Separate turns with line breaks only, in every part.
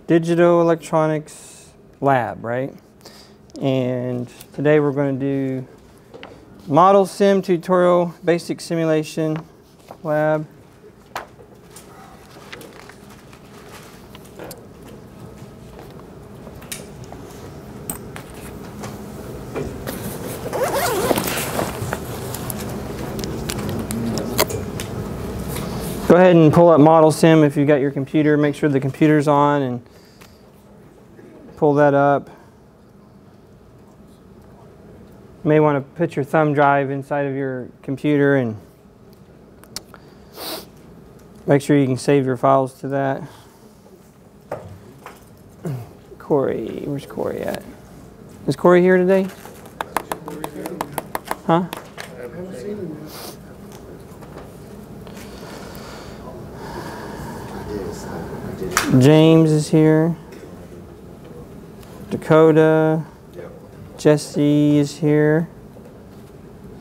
Digital Electronics Lab, right? And today we're going to do ModelSim tutorial, basic simulation lab. Go ahead and pull up ModelSim if you've got your computer. Make sure the computer's on and pull that up. You may want to put your thumb drive inside of your computer and make sure you can save your files to that. Corey, where's Corey at? Is Corey here today? Huh? James is here. Dakota. Jesse is here.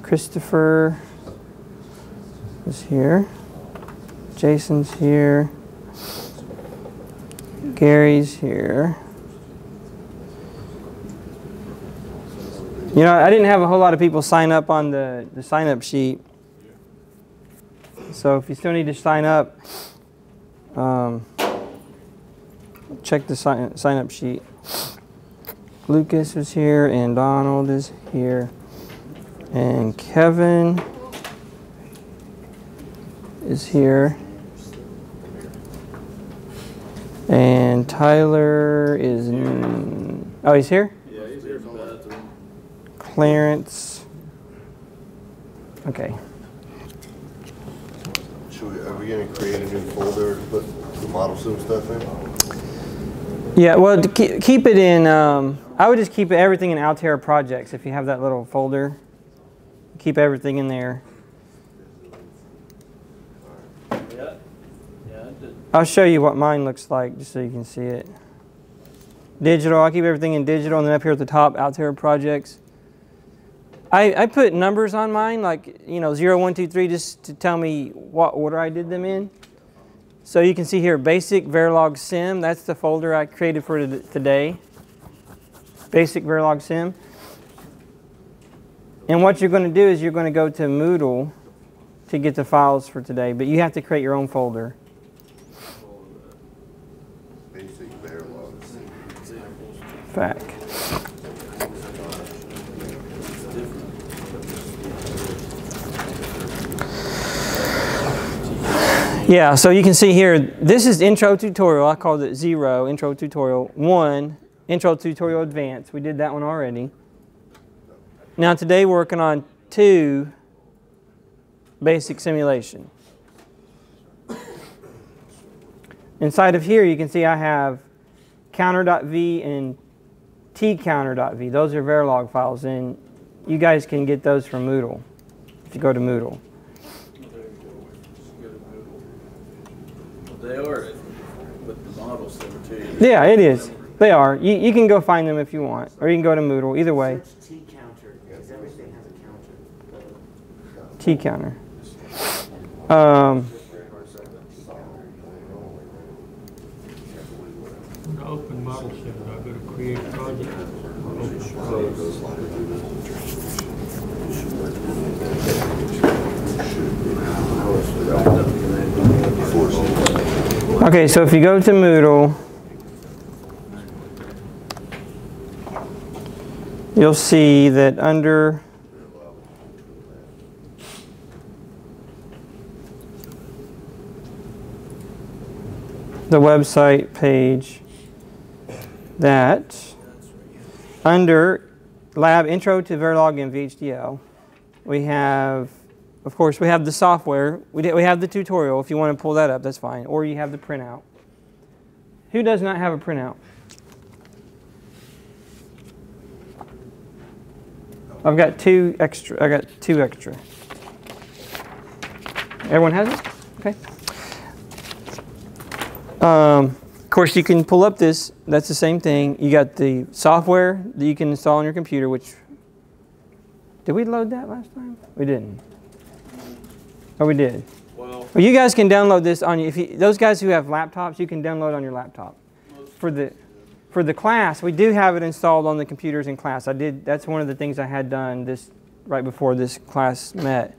Christopher is here. Jason's here. Gary's here. You know, I didn't have a whole lot of people sign up on the sign-up sheet. So if you still need to sign up, check the sign-up sheet. Lucas is here, and Donald is here, and Kevin is here, and Tyler is oh, he's here?
Yeah, he's here.
Clarence. Okay.
Are we going to create a new folder to put the ModelSim stuff in?
Yeah, well, to keep it in, I would just keep everything in Altair Projects if you have that little folder. Keep everything in there. I'll show you what mine looks like just so you can see it. Digital, I keep everything in digital, and then up here at the top, Altair Projects. I put numbers on mine, like, you know, 0, 1, 2, 3, just to tell me what order I did them in. So you can see here, Basic Verilog Sim. That's the folder I created for today. Basic Verilog Sim. And what you're going to do is you're going to go to Moodle to get the files for today, but you have to create your own folder.
Basic Verilog Sim.
Fact. Yeah, so you can see here, this is intro tutorial. I called it 0, intro tutorial. 1, intro tutorial advanced. We did that one already. Now today we're working on 2, basic simulation. Inside of here you can see I have counter.v and tcounter.v. Those are Verilog files, and you guys can get those from Moodle if you go to Moodle.
They are with the models that were too.
Yeah, it is. They are. You can go find them if you want, or you can go to Moodle. Either way.
Search T-counter, because everything has a counter.
T-counter.
Open ModelSim. I go to create project.
Okay, so if you go to Moodle, you'll see that under the website page, that under Lab Intro to Verilog and VHDL, we have, of course, we have the software. We have the tutorial. If you want to pull that up, that's fine. Or you have the printout. Who does not have a printout? I've got 2 extra. I got 2 extra. Everyone has it? Okay. Of course, you can pull up this. That's the same thing. You got the software that you can install on your computer, which, did we load that last time? We didn't. Oh, we did. Well, you guys can download this on, those guys who have laptops, you can download on your laptop.
Well,
for the class, we do have it installed on the computers in class. That's one of the things I had done right before this class met,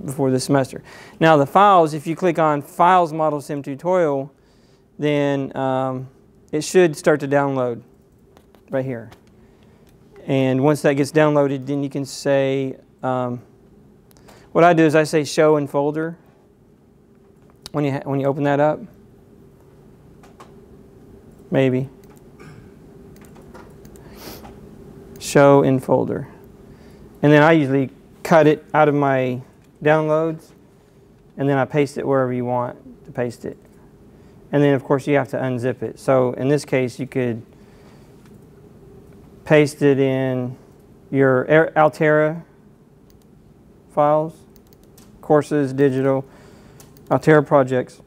before this semester. Now the files, if you click on Files ModelSim Tutorial, then it should start to download right here. And once that gets downloaded, then you can say, what I do is I say Show in Folder when you open that up. Maybe. Show in Folder. And then I usually cut it out of my downloads, and then I paste it wherever you want to paste it. And then of course you have to unzip it. So in this case you could paste it in your Altera files, courses, digital, Altera projects.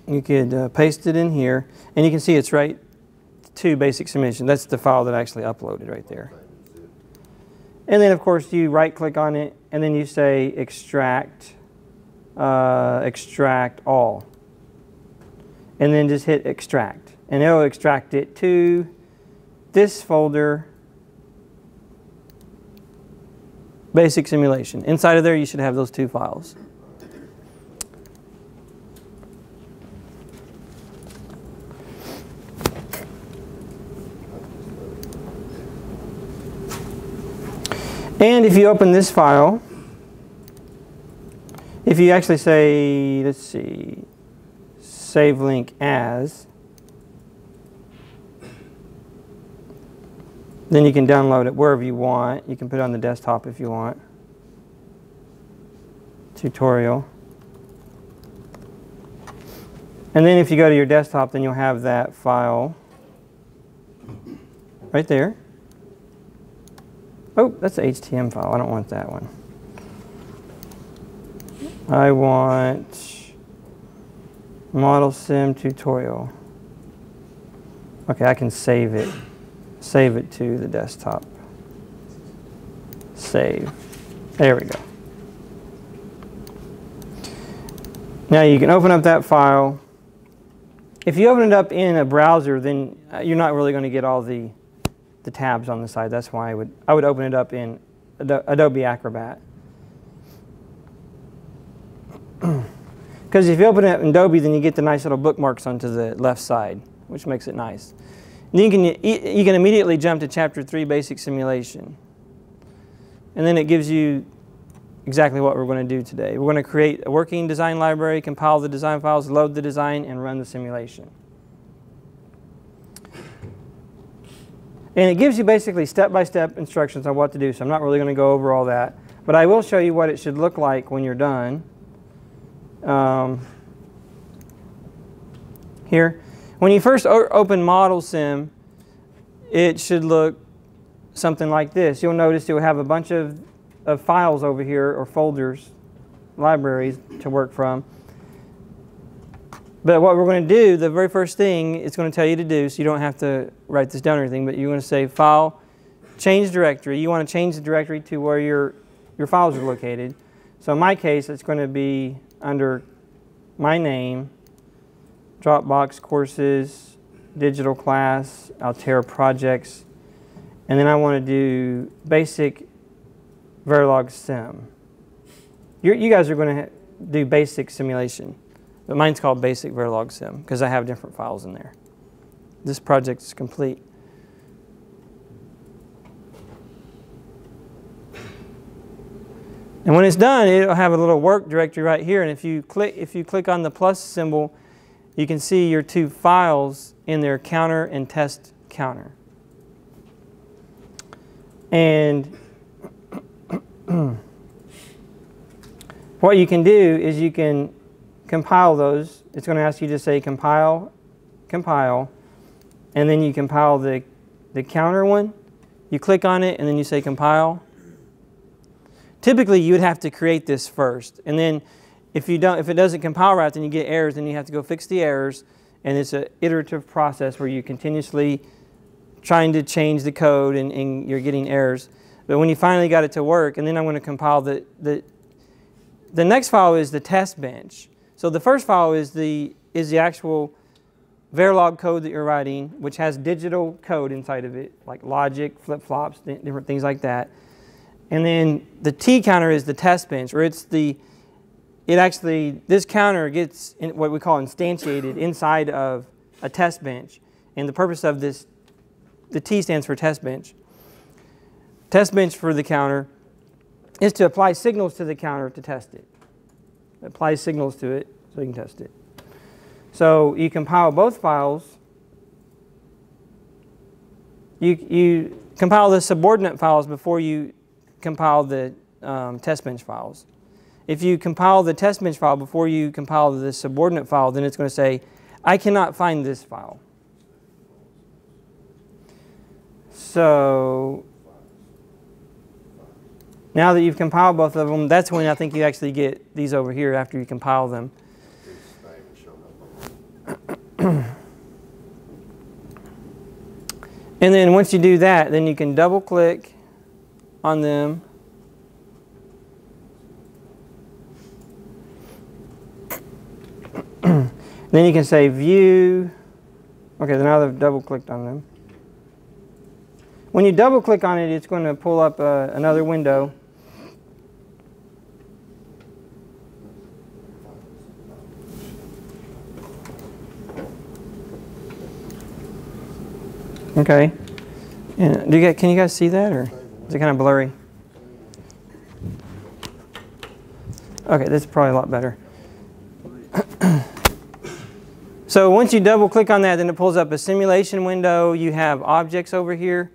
You could paste it in here, and you can see it's right to basic simulation. That's the file that I actually uploaded right there. And then of course you right click on it, and then you say extract, extract all. And then just hit extract. And it'll extract it to this folder, basic simulation. Inside of there you should have those two files. And if you open this file, if you actually say, let's see, save link as, then you can download it wherever you want. You can put it on the desktop if you want. Tutorial. And then if you go to your desktop, then you'll have that file right there. Oh, that's an HTML file. I don't want that one. I want ModelSim tutorial. Okay, I can save it. Save it to the desktop. Save. There we go. Now you can open up that file. If you open it up in a browser, then you're not really going to get all the tabs on the side. That's why I would open it up in Adobe Acrobat. Because if you open it in Adobe, then you get the nice little bookmarks onto the left side, which makes it nice. And you can immediately jump to Chapter 3, Basic Simulation. And then it gives you exactly what we're going to do today. We're going to create a working design library, compile the design files, load the design, and run the simulation. And it gives you basically step-by-step instructions on what to do, so I'm not really going to go over all that. But I will show you what it should look like when you're done. Here. When you first open ModelSim, it should look something like this. You'll notice you'll have a bunch of files over here, or folders, libraries to work from. But what we're going to do, the very first thing it's going to tell you to do, so you don't have to write this down or anything, but you're going to say File, Change Directory. You want to change the directory to where your files are located. So in my case, it's going to be under my name, Dropbox, Courses, Digital Class, Altera Projects, and then I want to do Basic Verilog Sim. You guys are going to do Basic Simulation. But mine's called Basic Verilog Sim because I have different files in there. This project is complete. And when it's done, it'll have a little work directory right here. And if you click on the plus symbol, you can see your two files in there, counter and test counter. And what you can do is you can compile those. It's going to ask you to say compile, compile, and then you compile the counter one. You click on it and then you say compile. Typically you would have to create this first, and then if it doesn't compile right, then you get errors, then you have to go fix the errors, and it's an iterative process where you're continuously trying to change the code and you're getting errors. But when you finally got it to work, and then I'm going to compile the next file is the test bench. So the first file is the actual Verilog code that you're writing, which has digital code inside of it, like logic, flip-flops, different things like that. And then the T counter is the test bench, or this counter gets what we call instantiated inside of a test bench. And the purpose of this, the T stands for test bench. Test bench for the counter is to apply signals to the counter to test it. It applies signals to it so you can test it. So you compile both files. You compile the subordinate files before you compile the test bench files. If you compile the test bench file before you compile the subordinate file, then it's going to say, I cannot find this file. So now that you've compiled both of them, that's when I think you actually get these over here after you compile them. And then once you do that, then you can double click on them. Then you can say view. Okay, now they've double clicked on them. When you double click on it, it's going to pull up another window. Okay. And can you guys see that, or is it kind of blurry? Okay, this is probably a lot better. So once you double click on that, then it pulls up a simulation window. You have objects over here.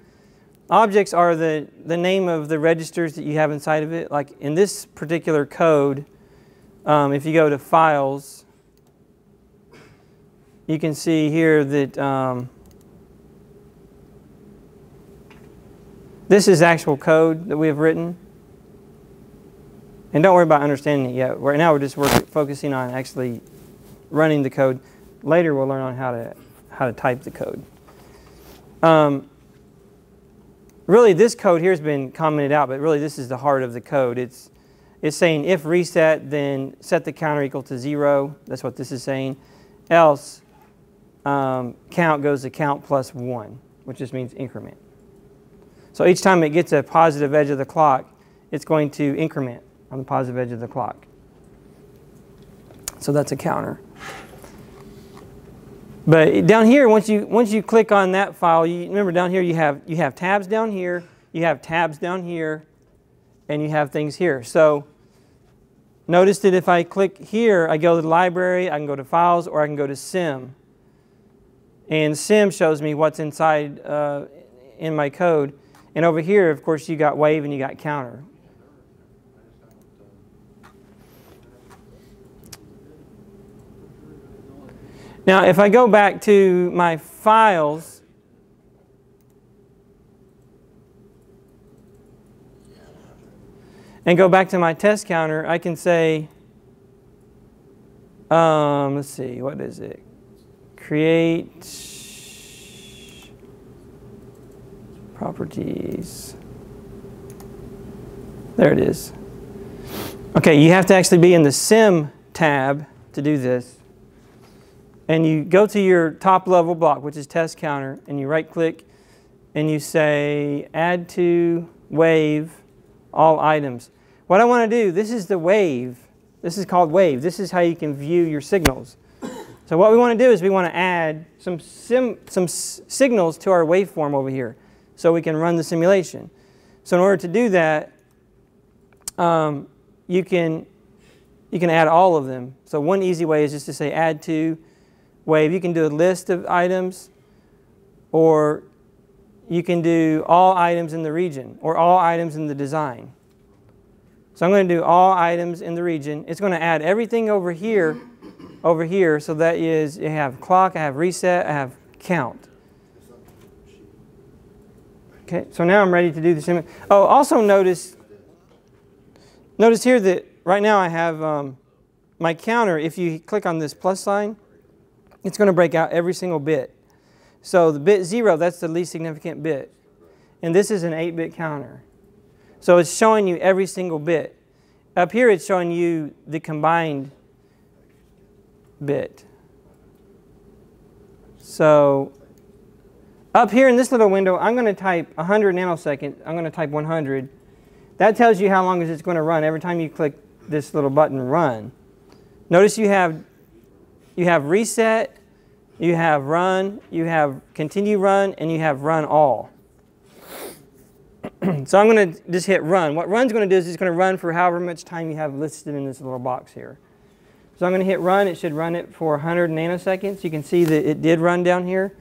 Objects are the name of the registers that you have inside of it. Like in this particular code, if you go to Files, you can see here that this is actual code that we have written. And don't worry about understanding it yet. Right now we're just focusing on actually running the code. Later we'll learn on how to type the code. Really this code here has been commented out, but really this is the heart of the code. It's saying if reset, then set the counter equal to 0. That's what this is saying. Else count goes to count plus 1, which just means increment. So each time it gets a positive edge of the clock, it's going to increment on the positive edge of the clock. So that's a counter. But down here, once you click on that file, remember down here you have tabs down here, you have tabs down here, and you have things here. So notice that if I click here, I go to the library, I can go to files, or I can go to sim. And sim shows me what's inside in my code. And over here, of course, you got wave and you got counter. Now, if I go back to my files, and go back to my test counter, I can say, let's see, what is it? Create properties. There it is. Okay, you have to actually be in the sim tab to do this. And you go to your top level block, which is test counter, and you right click and you say add to wave all items. What I want to do, this is the wave. This is called wave. This is how you can view your signals. So what we want to do is we want to add some signals to our waveform over here so we can run the simulation. So in order to do that, you can add all of them. So one easy way is just to say add to wave. You can do a list of items, or you can do all items in the region, or all items in the design. So I'm going to do all items in the region. It's going to add everything over here. So that is, you have clock, I have reset, I have count. Okay, so now I'm ready to do the simulation. Oh, also notice here that right now I have my counter. If you click on this plus sign, it's going to break out every single bit. So the bit 0, that's the least significant bit. And this is an 8-bit counter. So it's showing you every single bit. Up here it's showing you the combined bit. So up here in this little window, I'm going to type 100 nanoseconds. I'm going to type 100. That tells you how long it's going to run every time you click this little button, run. Notice you have reset, you have run, you have continue run, and you have run all. So I'm going to just hit run. What run's going to do is it's going to run for however much time you have listed in this little box here. So I'm going to hit run. It should run it for 100 nanoseconds. You can see that it did run down here.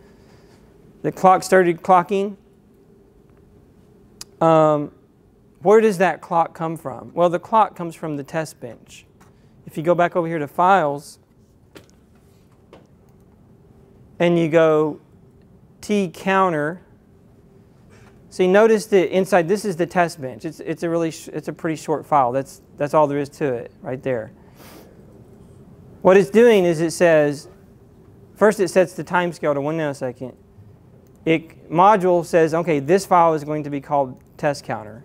The clock started clocking. Where does that clock come from? Well, the clock comes from the test bench. If you go back over here to Files, and you go T counter, see, notice that inside this is the test bench. It's a pretty short file. That's all there is to it right there. What it's doing is it says, first it sets the time scale to 1 nanosecond. Module says, okay, this file is going to be called test counter.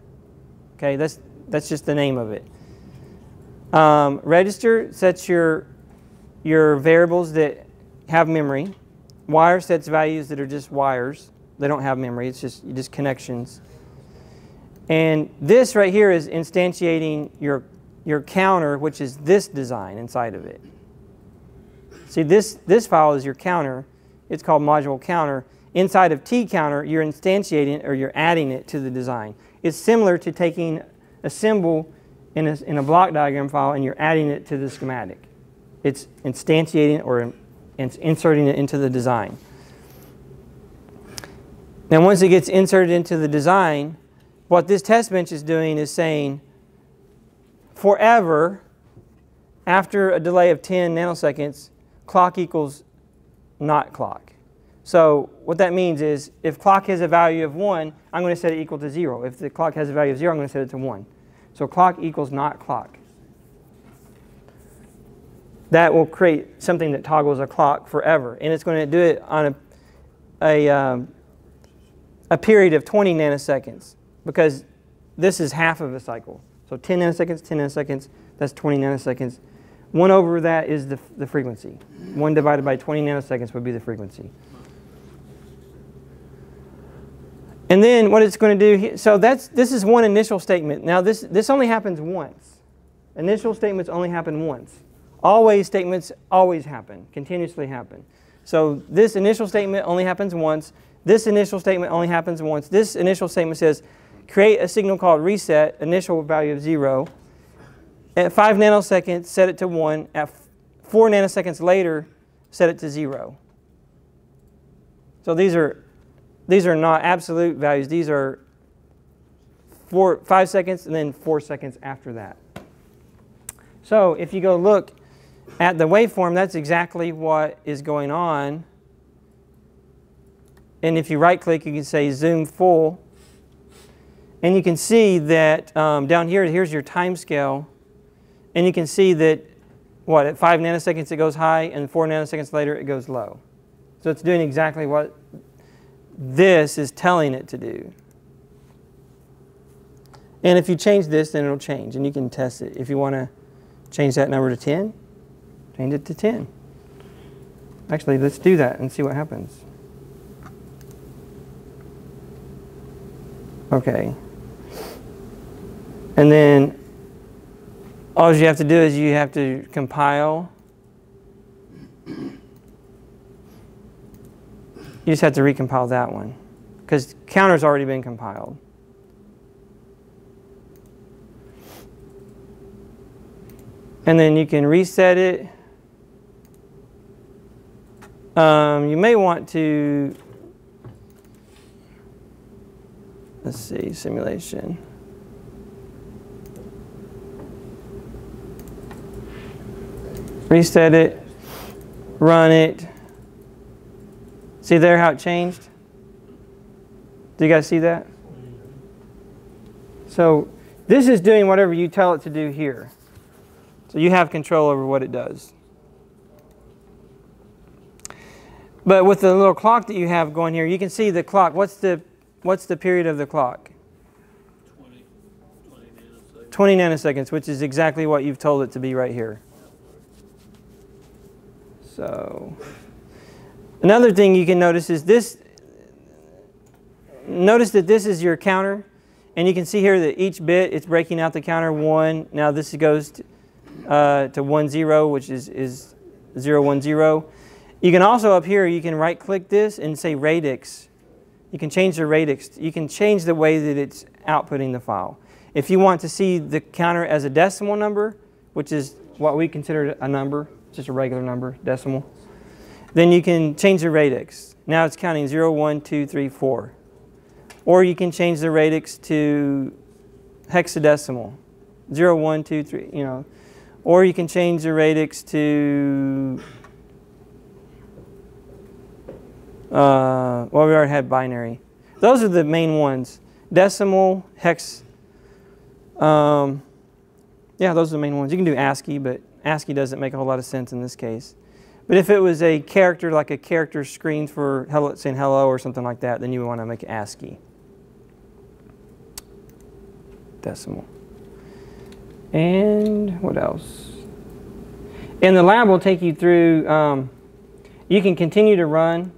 Okay, that's just the name of it. Register sets your variables that have memory. Wire sets values that are just wires. They don't have memory. It's just connections. And this right here is instantiating your counter, which is this design inside of it. See, this file is your counter. It's called module counter. Inside of T counter, you're instantiating or you're adding it to the design. It's similar to taking a symbol in a block diagram file and you're adding it to the schematic. It's instantiating or inserting it into the design. Now once it gets inserted into the design, what this test bench is doing is saying forever, after a delay of 10 nanoseconds, clock equals not clock. So what that means is if clock has a value of 1, I'm going to set it equal to 0. If the clock has a value of 0, I'm going to set it to 1. So clock equals not clock. That will create something that toggles a clock forever. And it's going to do it on a period of 20 nanoseconds because this is half of a cycle. So 10 nanoseconds, that's 20 nanoseconds. 1 over that is the frequency. 1 divided by 20 nanoseconds would be the frequency. And then what it's going to do, so this is one initial statement. Now this only happens once. Initial statements only happen once. Always statements always happen, continuously happen. So this initial statement only happens once. This initial statement only happens once. This initial statement says, create a signal called reset, initial value of 0. At 5 nanoseconds, set it to 1. At 4 nanoseconds later, set it to 0. So these are not absolute values. These are 5 seconds and then 4 seconds after that. So if you go look at the waveform, that's exactly what is going on. And if you right click, you can say zoom full. And you can see that down here, here's your time scale. And you can see that, at 5 nanoseconds it goes high, and 4 nanoseconds later it goes low. So it's doing exactly what this is telling it to do. And if you change this, then it'll change, and you can test it. If you want to change that number to 10, change it to 10. Actually, let's do that and see what happens. Okay. And then all you have to do is you have to compile. You just have to recompile that one because counter's already been compiled. And then you can reset it. You may want to, let's see, simulation. Reset it, run it. See there how it changed? Do you guys see that? So this is doing whatever you tell it to do here. So you have control over what it does. But with the little clock that you have going here, you can see the clock. What's the period of the clock?
20 nanoseconds.
20 nanoseconds, which is exactly what you've told it to be right here. So Another thing you can notice is this. Notice that this is your counter, and you can see here that each bit it's breaking out the counter 1. Now this goes to 1 0, which is 0 1 0. You can also up here you can right click this and say radix. You can change the radix. You can change the way that it's outputting the file. If you want to see the counter as a decimal number, which is what we consider a number, just a regular number, decimal, then you can change the radix. Now it's counting 0 1 2 3 4. Or you can change the radix to hexadecimal, 0 1 2 3, you know. Or you can change the radix to well, we already had binary. Those are the main ones. Decimal, hex. Yeah, those are the main ones. You can do ASCII, but ASCII doesn't make a whole lot of sense in this case. But if it was a character, like a character screen for hello, saying hello or something like that, then you would want to make it ASCII. Decimal. And what else? And the lab will take you through, you can continue to run.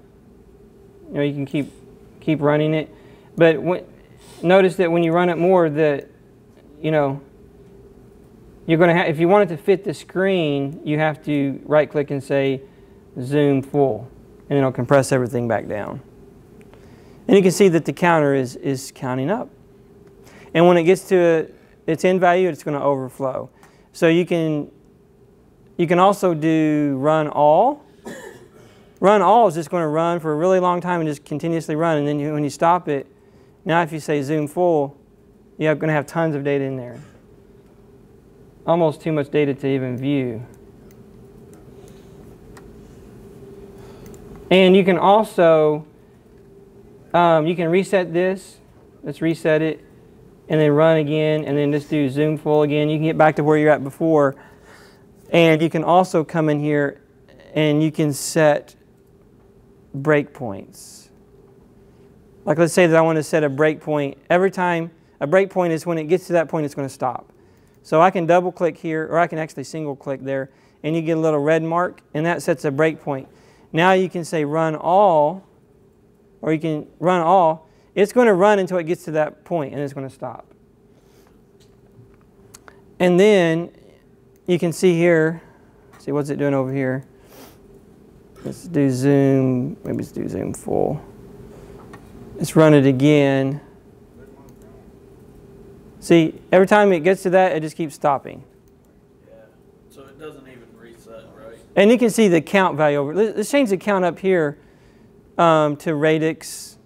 You know, you can keep running it. But notice that when you run it more, that, you know, you're going to have, if you want it to fit the screen, you have to right click and say zoom full, and it'll compress everything back down. And you can see that the counter is counting up. And when it gets to its end value, it's going to overflow. So you can also do run all. Run all is just going to run for a really long time and just continuously run. And then when you stop it, now if you say zoom full, you're going to have tons of data in there. Almost too much data to even view. And you can also, you can reset this. Let's reset it. And then run again. And then just do zoom full again. You can get back to where you're at before. And you can also come in here and you can set breakpoints. Like let's say that I want to set a breakpoint. Every time, a breakpoint is when it gets to that point, it's going to stop. So I can double click here, or I can actually single click there, and you get a little red mark, and that sets a breakpoint. Now you can say run all, or you can run all. It's going to run until it gets to that point, and it's going to stop. And then you can see here, see what's it doing over here. Let's do zoom, maybe let's do zoom full. Let's run it again. See, every time it gets to that, it just keeps stopping.
Yeah, so it doesn't even reset, right?
And you can see the count value over. Let's change the count up here to radix.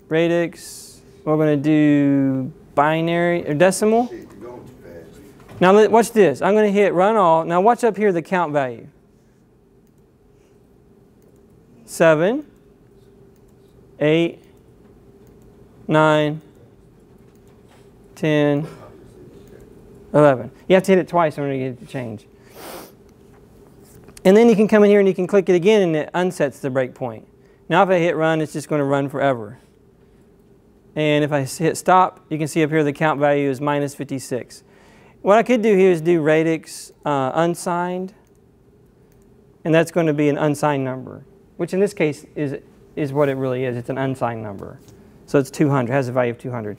Radix, we're going to do binary or decimal. Now watch this. I'm going to hit run all. Now watch up here the count value. 7, 8, 9, 10, 11. You have to hit it twice in order to get it to change. And then you can come in here and you can click it again and it unsets the breakpoint. Now if I hit run, it's just going to run forever. And if I hit stop, you can see up here the count value is minus 56. What I could do here is do radix unsigned. And that's going to be an unsigned number, which in this case is what it really is. It's an unsigned number. So it's 200, has a value of 200.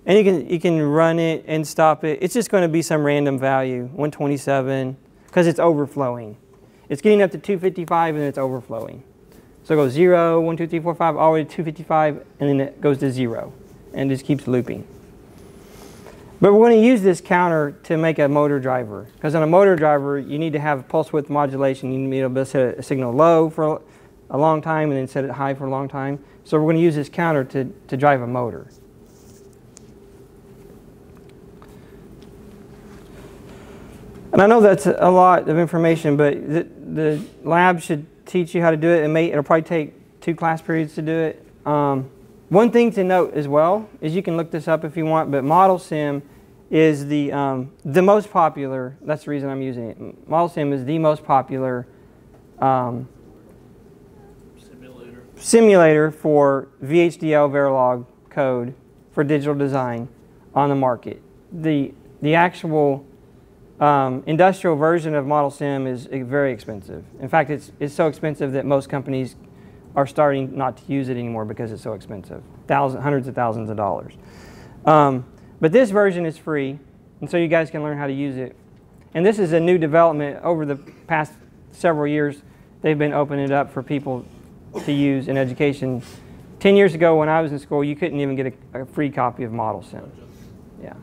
And you can run it and stop it. It's just going to be some random value, 127, because it's overflowing. It's getting up to 255 and it's overflowing. So it goes 0, 1, 2, 3, 4, 5, all the way to 255, and then it goes to 0. And just keeps looping. But we're going to use this counter to make a motor driver. Because on a motor driver, you need to have pulse width modulation. You need to be able to set a signal low for a long time and then set it high for a long time. So we're going to use this counter to drive a motor. And I know that's a lot of information, but the lab should teach you how to do it. It'll probably take 2 class periods to do it. One thing to note as well is you can look this up if you want, but ModelSim is the most popular. That's the reason I'm using it. ModelSim is the most popular simulator for VHDL Verilog code for digital design on the market. The actual Industrial version of ModelSim is very expensive. In fact, it's so expensive that most companies are starting not to use it anymore because it's so expensive. Hundreds of thousands of dollars. But this version is free, and so you guys can learn how to use it. And this is a new development over the past several years. They've been opening it up for people to use in education. 10 years ago when I was in school, you couldn't even get a free copy of ModelSim. Yeah.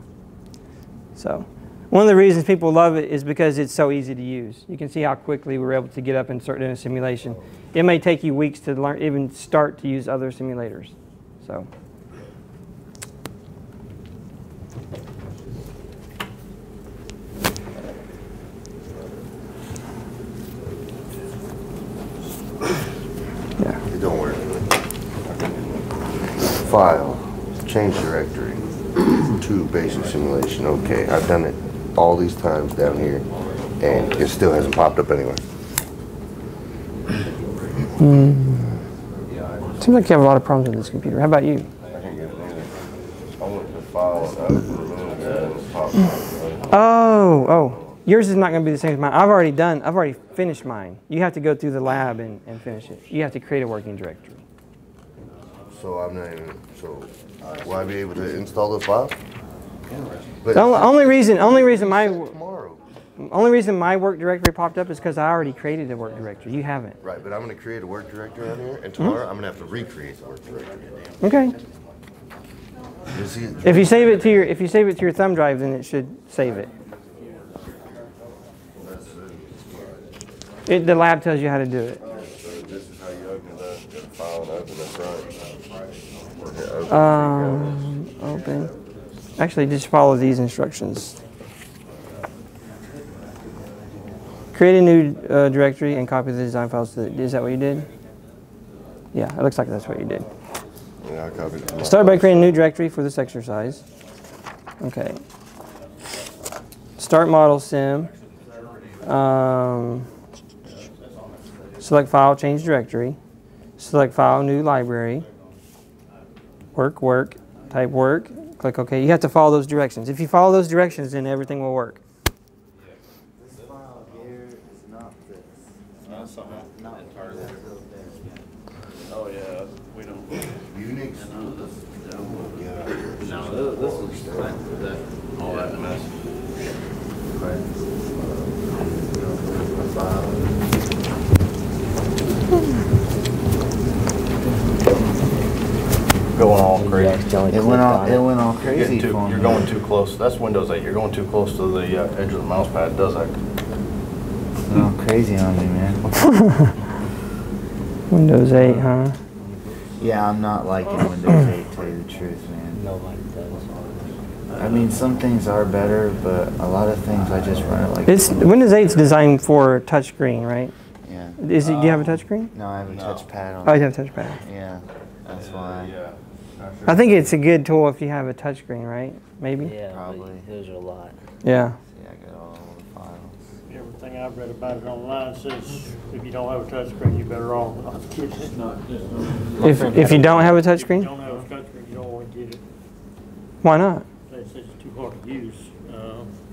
So one of the reasons people love it is because it's so easy to use. You can see how quickly we're able to get up and start doing a simulation. It may take you weeks to learn, even start to use other simulators. So.
Yeah. It don't work. File, change directory to basic simulation. Okay, I've done it all these times down here, and it still hasn't popped up anywhere.
Seems like you have a lot of problems with this computer. How about you?
I can't get it either. I went to file and I removed that and it popped up.
Oh. Yours is not going to be the same as mine. I've already finished mine. You have to go through the lab and finish it. You have to create a working directory.
So I'm not even, so will I be able to install the file?
The only reason my work directory popped up is because I already created a work directory. You haven't.
Right, but I'm going to create a work directory on here, and tomorrow I'm going to have to recreate the work directory.
Okay. If you save it to your thumb drive, then it should save it. The lab tells you how to do it.
So this is how you open the file and open the front.
Open. Actually, just follow these instructions. Create a new directory and copy the design files to is that what you did? Yeah, it looks like that's what you did.
Yeah, I copied it.
Start by creating a new directory for this exercise. Okay. Start ModelSim. Select file, change directory. Select file, new library. Work, type work. Click OK. You have to follow those directions. If you follow those directions, then everything will work.
This file here is not this.
Not something
Not
entirely.
this over there.
Oh yeah, we don't.
Unix?
No, this is all that mess. Going all crazy.
It went all crazy for me.
You're going too close. That's Windows 8. You're going too close to the edge of the mouse pad. It does that.
Oh, crazy on me, man.
Windows 8, huh?
Yeah, I'm not liking Windows 8, to tell you the truth, man.
Nobody does.
I mean, some things are better, but a lot of things I just run it like.
Windows 8 is designed for touchscreen, right?
Yeah.
Do you have a touchscreen?
No, I have a touchpad on.
Oh, you have a touchpad.
Yeah, that's why.
Yeah.
I think it's a good tool if you have a touchscreen, right? Maybe?
Yeah,
Probably.
but those are a lot.
Yeah.
See, I got all the files.
Everything I've read about it online says if you don't have a touchscreen, you're better off. I'm kidding.
If you don't have a
If you
touchscreen,
don't have a touchscreen, you don't want to get it.
why not?
It says it's too hard to use.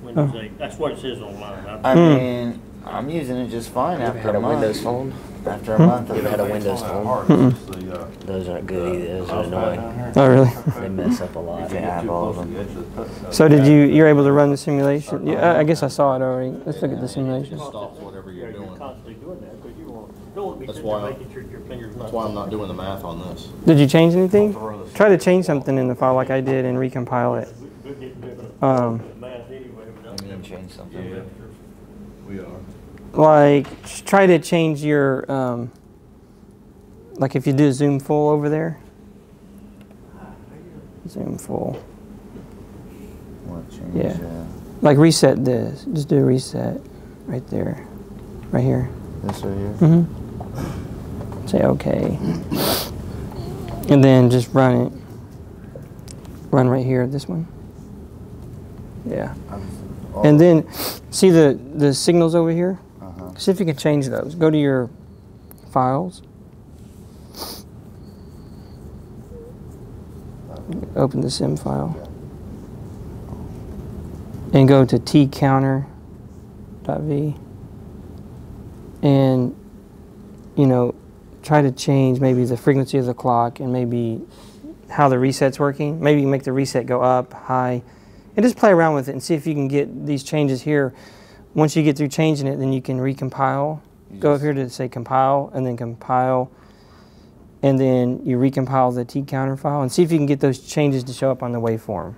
Windows 8. That's what it says online.
I mean, I'm using it just fine
You ever
after
had
a
a
month.
Windows phone?
After a month.
You ever had a Windows phone?
Mm-mm.
Those aren't good either. Those are annoying.
Oh, really?
They mess up a lot.
Yeah, I have all of them.
So you're able to run the simulation? Yeah, I guess I saw it already. Let's look at the simulation.
Stops whatever you're
You're
doing.
constantly doing that because you don't want to be
That's
sitting there
why-
making sure your fingers not.
That's why I'm not doing the math on this.
Did you change anything? Try to change something in the file like I did and recompile it.
We're getting different
Um,
math anyway.
I mean, change something.
We are.
Like, try to change your, like if you do zoom full over there. Zoom full.
What change?
Yeah. Like reset this. Just do a reset right there. Right here.
This right here?
Mm-hmm. Say OK. And then just run it. Run right here, this one. Yeah. And then, see the signals over here? See if you can change those. Go to your files. Open the sim file. And go to T counter .v, and you know, try to change maybe the frequency of the clock and maybe how the reset's working. Maybe make the reset go up, high, and just play around with it and see if you can get these changes here. Once you get through changing it, then you can recompile. Go up here to say compile, and then compile, and then you recompile the T counter file and see if you can get those changes to show up on the waveform.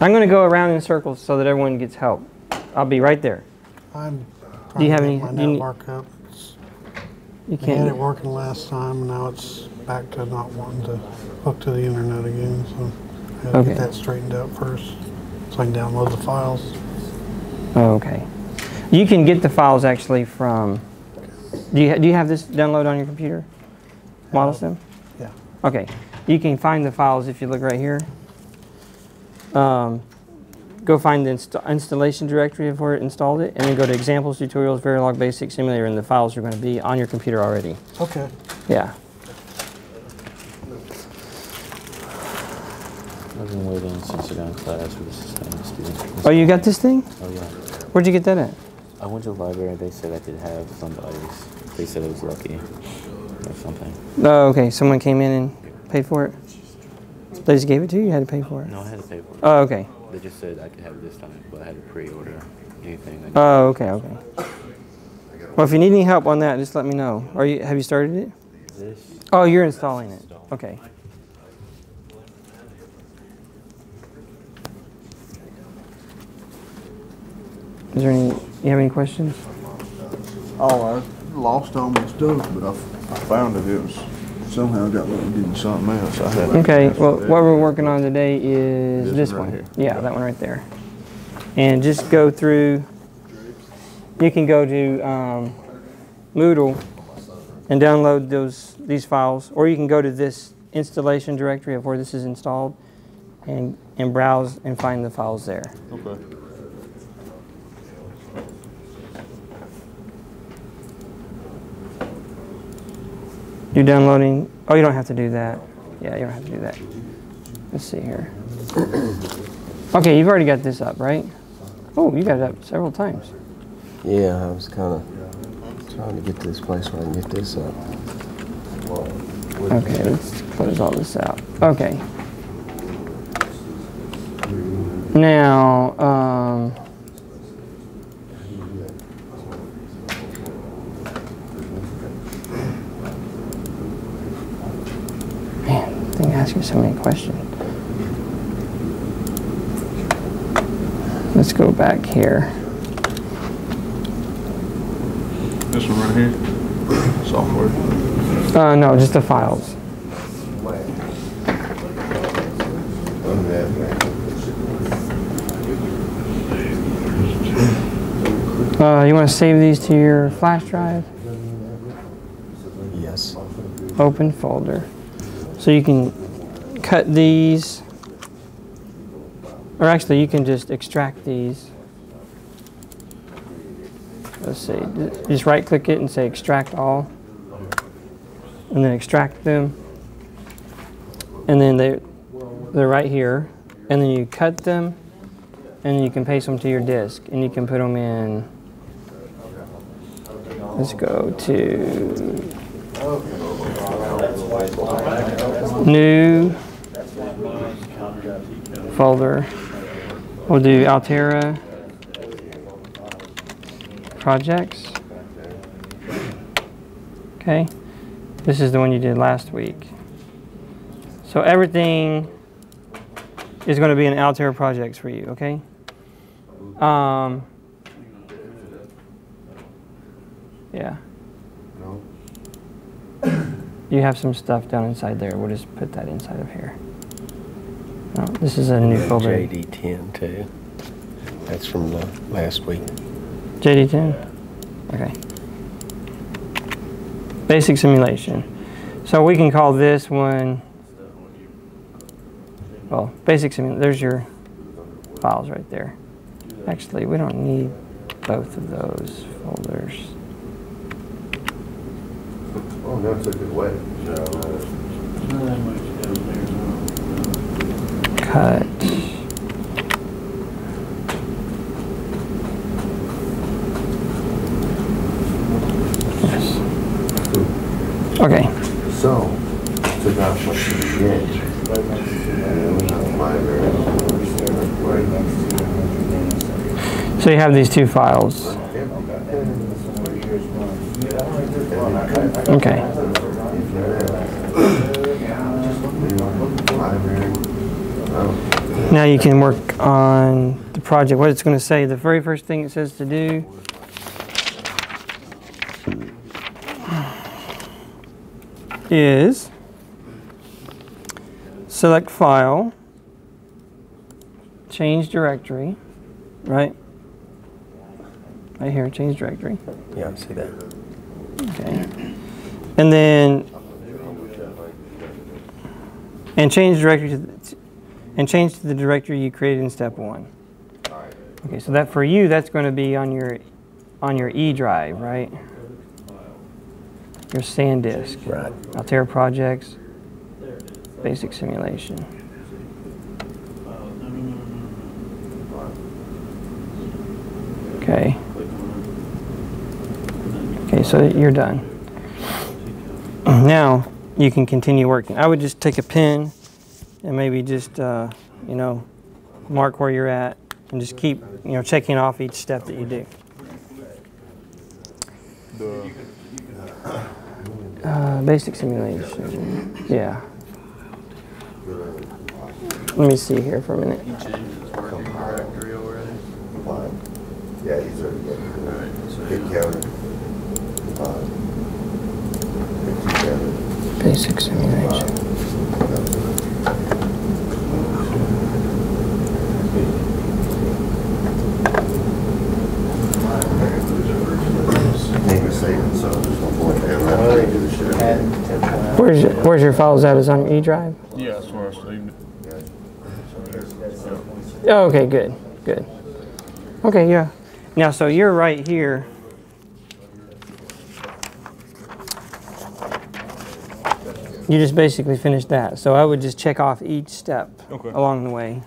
I'm going to go around in circles so that everyone gets help. I'll be right there.
I'm
Do you have
trying
any?
to get
Do
my
you,
network up.
you
We had
can't.
it working last time, and now it's back to not wanting to hook to the internet again. So I had to
Okay.
get that straightened out first, so I can download the files.
Oh, okay. You can get the files actually from. Do you have this download on your computer? ModelSim?
Yeah.
Okay. You can find the files if you look right here. Go find the installation directory of where it installed it, and then go to Examples, Tutorials, Verilog Basic Simulator, and the files are going to be on your computer already.
Okay.
Yeah.
I've been waiting since I got in class for the sustained student.
Oh, you got this thing?
Oh yeah.
Where'd you get that at?
I went to the library. They said I could have somebody's. They said it was lucky or something.
Oh, okay. Someone came in and paid for it? They just gave it to you? You had to pay for it?
No, I had to pay for it.
Oh, okay.
They just said I could have it this time, but I had to pre-order anything.
Oh, okay, okay. Well, if you need any help on that, just let me know. Have you started it?
This.
Oh, you're installing it. Okay. Is there any? You have any questions?
Oh, I lost all my stuff, but I found it. It was somehow got looked into something else. I had.
Okay. Well, what we're working on today is this
one
one.
right
Yeah, that one right there. And just go through. You can go to Moodle and download these files, or you can go to this installation directory of where this is installed, and browse and find the files there.
Okay.
You're downloading. Oh, you don't have to do that. Yeah, you don't have to do that. Let's see here. Okay, you've already got this up, right? Oh, you got it up several times.
Yeah, I was kind of trying to get to this place where I can get this up.
Okay, let's close all this out. Okay. Now, man, they ask you so many questions. Let's go back here.
This one right here. Software.
No, just the files. You want to save these to your flash drive?
Yes.
Open folder. So you can cut these, or actually you can just extract these. Let's see, just right click it and say extract all, and then extract them, and then they're right here, and then you cut them, and then you can paste them to your disk, and you can put them in. Let's go to new folder. We'll do Altera projects. Okay, this is the one you did last week. So everything is going to be in Altera projects for you. Okay. Yeah. You have some stuff down inside there. We'll just put that inside of here. No, this is a new folder.
JD10 too. That's from the last week.
JD10? Okay. Basic simulation. So we can call this one, well, basic simulation. There's your files right there. Actually, we don't need both of those folders.
Oh, that's a good way.
Cut. Yes. Okay.
So, took out what you get.
So you have these two files. Okay. Now you can work on the project. What it's going to say, the very first thing it says to do is select file, change directory, right? Right here, change directory.
Yeah, I see that.
Okay. And then, change directory to change to the directory you created in step 1. Okay, so that for you, that's going to be on your E drive, right? Your SanDisk.
Right.
Altera projects, basic simulation. Okay. Okay, so you're done. Now you can continue working. I would just take a pen and maybe just you know, mark where you're at and just keep, you know, checking off each step that you do. Basic simulation. Yeah. Let me see here for a minute.
Yeah, he's already got it. Hit counter.
Basic simulation. Where's your files at? Is on your E drive?
Yeah, that's where I saved it.
Oh, okay, good, good. Okay, yeah. Now, so you're right here. You just basically finished that. So I would just check off each step along the way.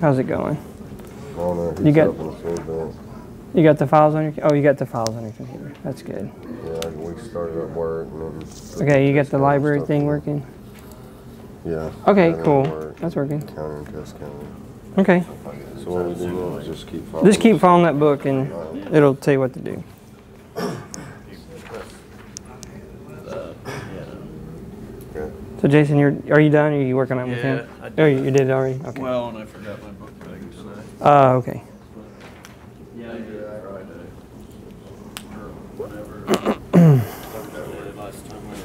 How's it going? You got the files on your, oh, you got the files on your computer. That's good.
Yeah, we started at work and then.
Okay, you got the library thing working?
Yeah.
Okay, cool. That's working.
Counter and test counter.
Okay.
So what we do now is just keep following.
Just keep following that book and it'll tell you what to do. So Jason, are you done? Or are you working on it with him? Oh, you did it already? Okay.
Well, and I forgot my book bag today.
Okay.
Yeah, I did Friday. Or whatever. Last time I was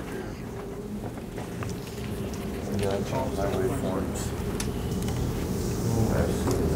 here.